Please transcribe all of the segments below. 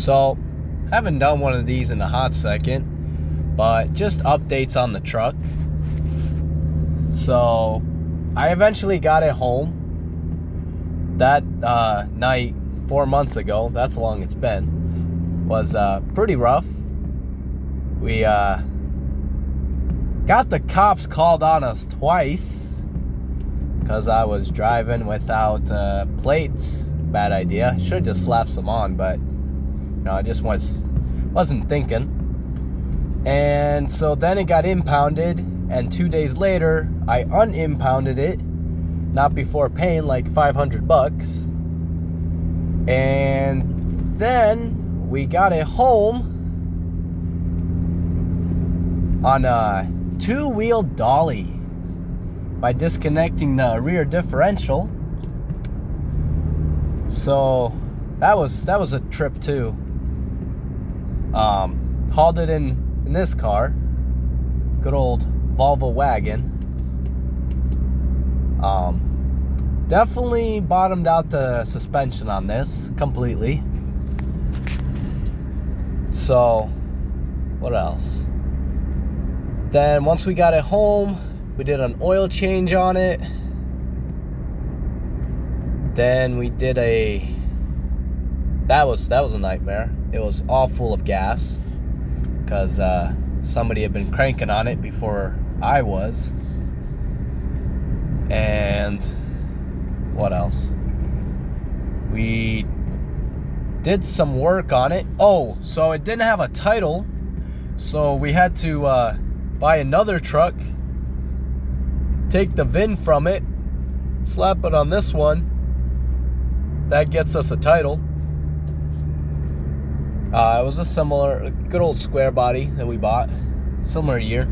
So, haven't done one of these in a hot second, but just updates on the truck. So, I eventually got it home. That night, 4 months ago, that's how long it's been, was pretty rough. We got the cops called on us twice because I was driving without plates. Bad idea. Should have just slapped some on, but I just wasn't thinking. And so then it got impounded, and 2 days later I unimpounded it, not before paying like $500. And then we got it home on a two-wheel dolly by disconnecting the rear differential. So that was a trip too. Hauled it in this car, good old Volvo wagon. Definitely bottomed out the suspension on this completely. So what else? Then once we got it home, we did an oil change on it. Then we did that was a nightmare. It was all full of gas because somebody had been cranking on it before I was. And what else? We did some work on it. Oh, so it didn't have a title, so we had to buy another truck, take the VIN from it, slap it on this one. That gets us a title. It was a similar, good old square body that we bought, similar year.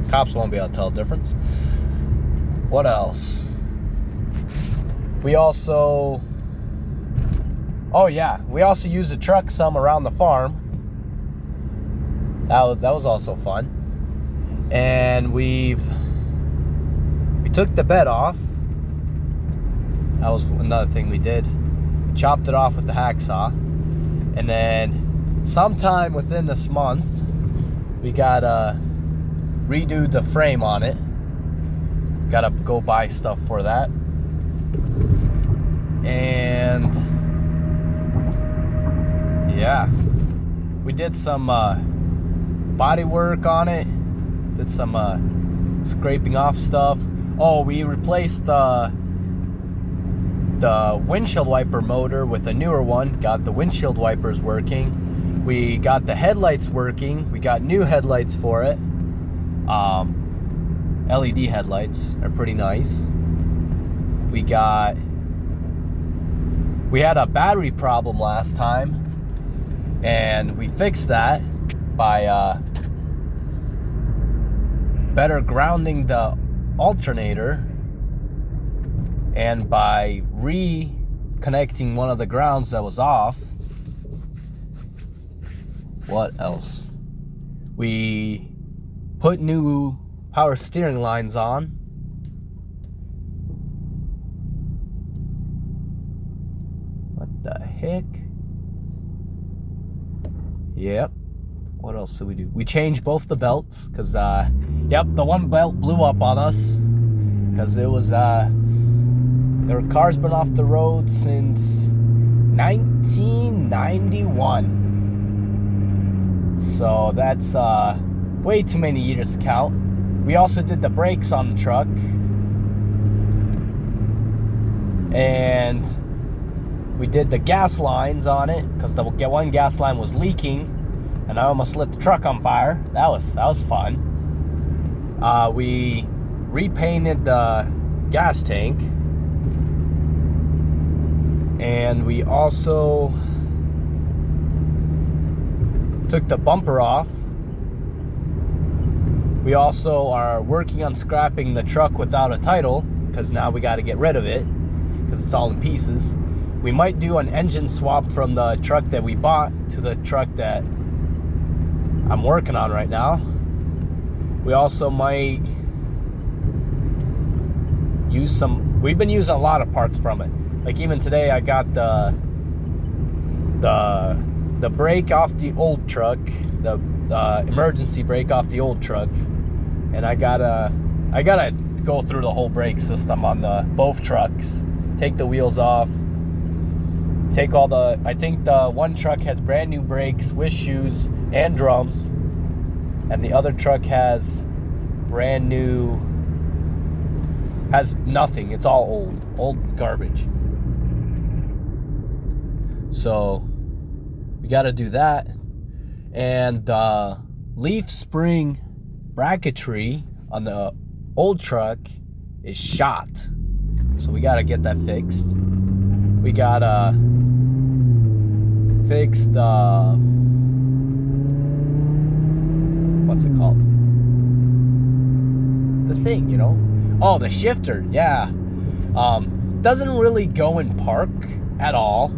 Cops won't be able to tell the difference. What else? We also used the truck some around the farm. That was also fun. And we took the bed off. That was another thing we did. Chopped it off with the hacksaw. And then sometime within this month, we got redo the frame on it. Gotta go buy stuff for that. And yeah, we did some body work on it. Did some scraping off stuff. Oh, we replaced the windshield wiper motor with a newer one. Got the windshield wipers working. We got the headlights working. We got new headlights for it. LED headlights are pretty nice. We had a battery problem last time, and we fixed that by better grounding the alternator and by reconnecting one of the grounds that was off. What else? We put new power steering lines on. What the heck? Yep. What else did we do? We changed both the belts because the one belt blew up on us because it was there were cars been off the road since 1991. So that's way too many years to count. We also did the brakes on the truck. And we did the gas lines on it because the one gas line was leaking and I almost lit the truck on fire. That was fun. We repainted the gas tank. And we also took the bumper off. We also are working on scrapping the truck without a title because now we got to get rid of it because it's all in pieces. We might do an engine swap from the truck that we bought to the truck that I'm working on right now. We also might use some, we've been using a lot of parts from it. Like even today I got the the brake off the old truck, the emergency brake off the old truck, and I gotta go through the whole brake system on both trucks. Take the wheels off. Take all I think the one truck has brand new brakes with shoes and drums, and the other truck has nothing. It's all old garbage. So we got to do that. And the leaf spring bracketry on the old truck is shot, so we got to get that fixed. We got to fix the, what's it called, the thing, oh, the shifter. Yeah, doesn't really go in park at all.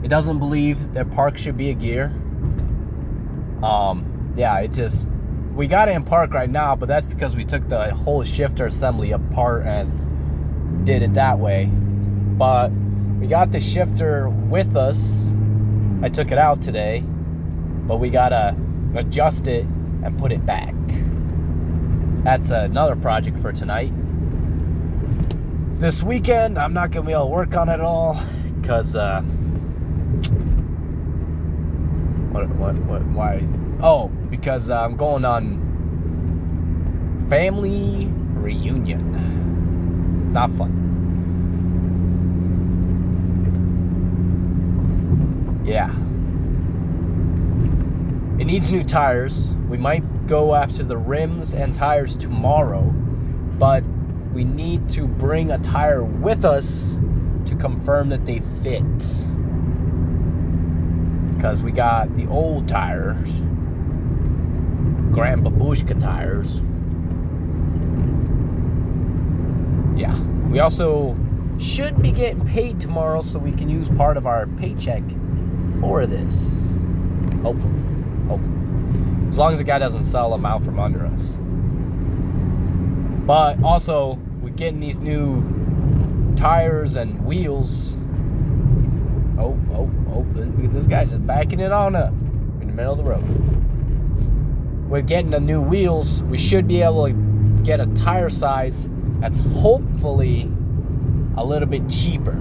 It doesn't believe that park should be a gear. Yeah, we got it in park right now, but that's because we took the whole shifter assembly apart and did it that way. But we got the shifter with us. I took it out today, but we gotta adjust it and put it back. That's another project for tonight. This weekend, I'm not gonna be able to work on it at all, because why? Oh, because I'm going on family reunion. Not fun. Yeah. It needs new tires. We might go after the rims and tires tomorrow, but we need to bring a tire with us to confirm that they fit. Because we got the old tires, Grand Babushka tires. Yeah. We also should be getting paid tomorrow, so we can use part of our paycheck for this. Hopefully. As long as the guy doesn't sell them out from under us. But also, we're getting these new tires and wheels. Oh, this guy's just backing it on up in the middle of the road. We're getting the new wheels. We should be able to get a tire size that's hopefully a little bit cheaper.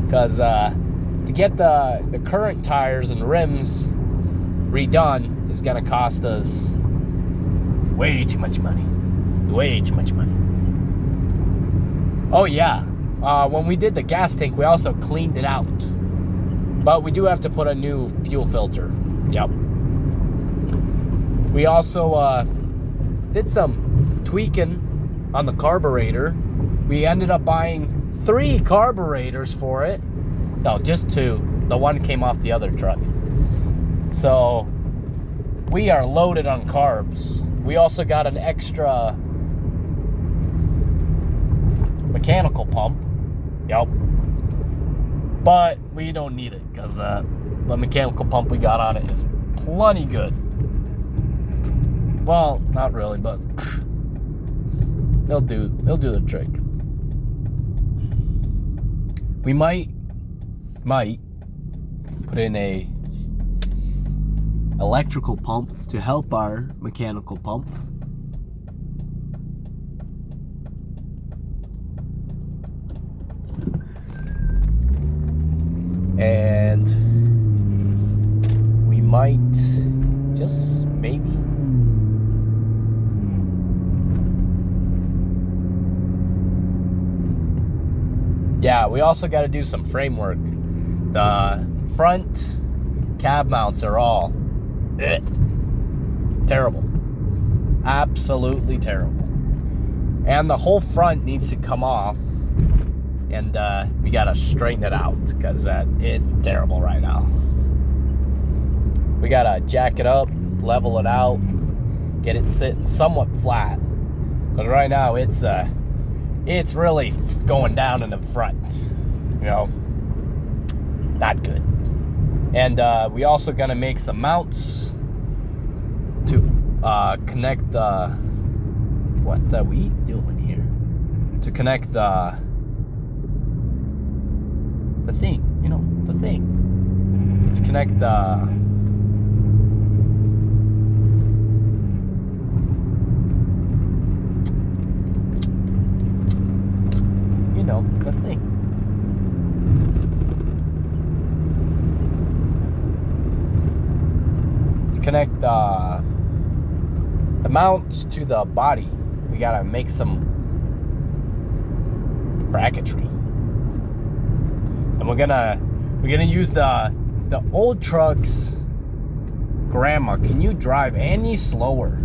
Because to get the current tires and rims redone is going to cost us way too much money. Oh yeah, when we did the gas tank, we also cleaned it out, but we do have to put a new fuel filter. Yep. We also did some tweaking on the carburetor. We ended up buying 3 carburetors for it. No, just 2. The one came off the other truck. So we are loaded on carbs. We also got an extra mechanical pump. Yep. But we don't need it because the mechanical pump we got on it is plenty good. Well, not really, but it'll do the trick. We might put in a electrical pump to help our mechanical pump. And we might just maybe yeah, we also got to do some framework. The front cab mounts are all terrible. Absolutely terrible. And the whole front needs to come off. And we got to straighten it out because it's terrible right now. We got to jack it up, level it out, get it sitting somewhat flat. Because right now it's really going down in the front. Not good. And we also gonna make some mounts to connect the, what are we doing here? To connect the thing, the thing. disconnect the the thing. To connect the mounts to the body, we gotta make some bracketry, and we're gonna use the old truck's grandma. Can you drive any slower?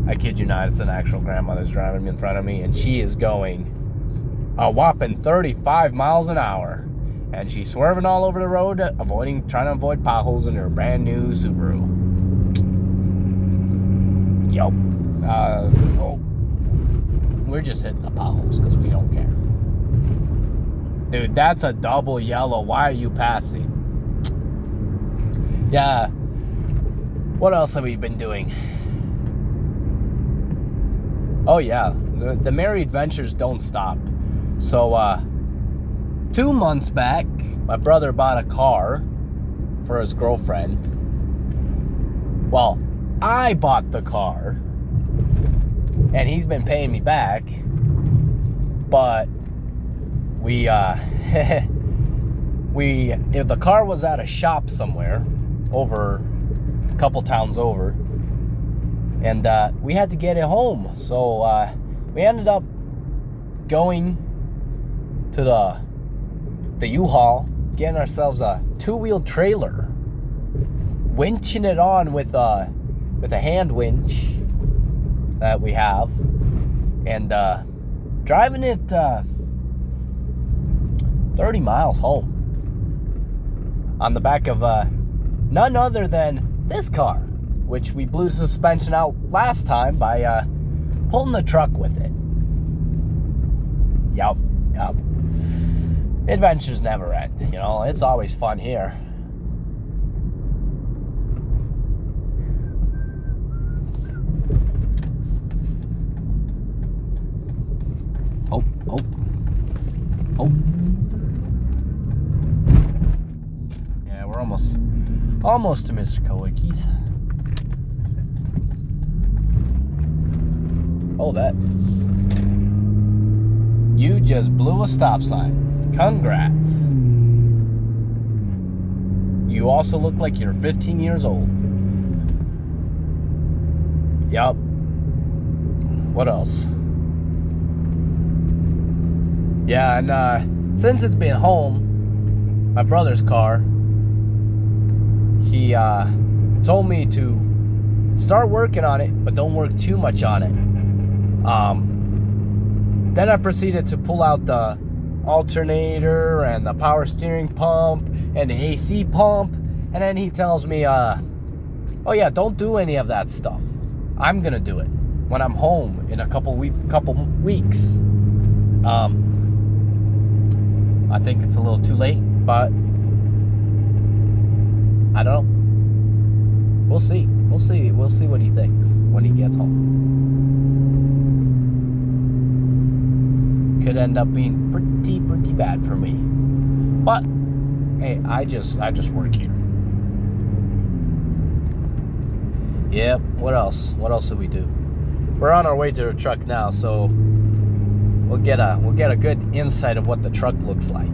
I kid you not, it's an actual grandma that's driving in front of me, and she is going a whopping 35 miles an hour, and she's swerving all over the road, trying to avoid potholes in her brand new Subaru. Yup. We're just hitting the potholes because we don't care. Dude, that's a double yellow. Why are you passing? Yeah. What else have we been doing? Oh yeah, the merry adventures don't stop. So 2 months back, my brother bought a car for his girlfriend. Well, I bought the car, and he's been paying me back, but if the car was at a shop somewhere over a couple towns over, and we had to get it home, so we ended up going to the U-Haul, getting ourselves a 2-wheel trailer, winching it on with a hand winch that we have, and driving it 30 miles home on the back of none other than this car, which we blew the suspension out last time by pulling the truck with it. Yup. Adventures never end, it's always fun here. Oh. Yeah, we're almost to Mr. Kowicki's. Oh, that. You just blew a stop sign. Congrats. You also look like you're 15 years old. Yup. What else? Yeah, and since it's been home, my brother's car, he told me to start working on it, but don't work too much on it. Then I proceeded to pull out the alternator and the power steering pump and the AC pump, and then he tells me, oh yeah, don't do any of that stuff. I'm gonna do it when I'm home in a couple weeks. I think it's a little too late, but I don't know. We'll see what he thinks when he gets home. Could end up being pretty bad for me, but hey, I just work here. Yep. What else did we do? We're on our way to the truck now, so we'll get a good insight of what the truck looks like.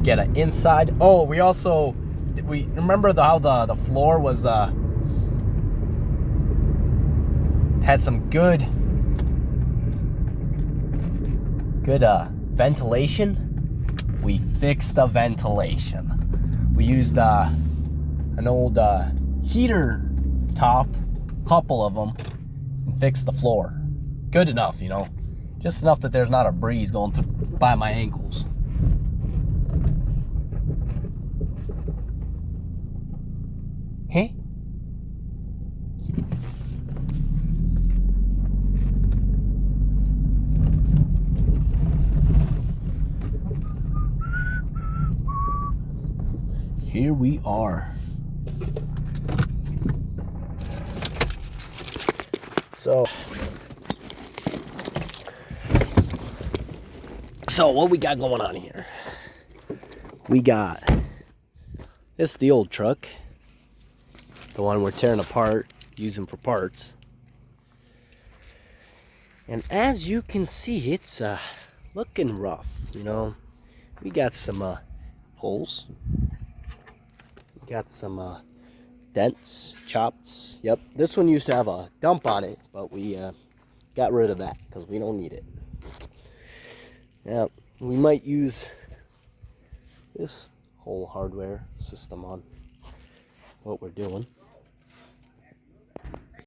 Get an inside. Oh, we remember how the floor was had some good ventilation. We fixed the ventilation. We used an old heater top, couple of them, and fixed the floor. Good enough, just enough that there's not a breeze going by my ankles. Hey. Here we are. So what we got going on here? We got This is the old truck. The one we're tearing apart, using for parts. And as you can see, it's looking rough, you know. We got some holes. We got some dents, chops. Yep, this one used to have a dump on it, but we got rid of that because we don't need it. Now, we might use this whole hardware system on what we're doing.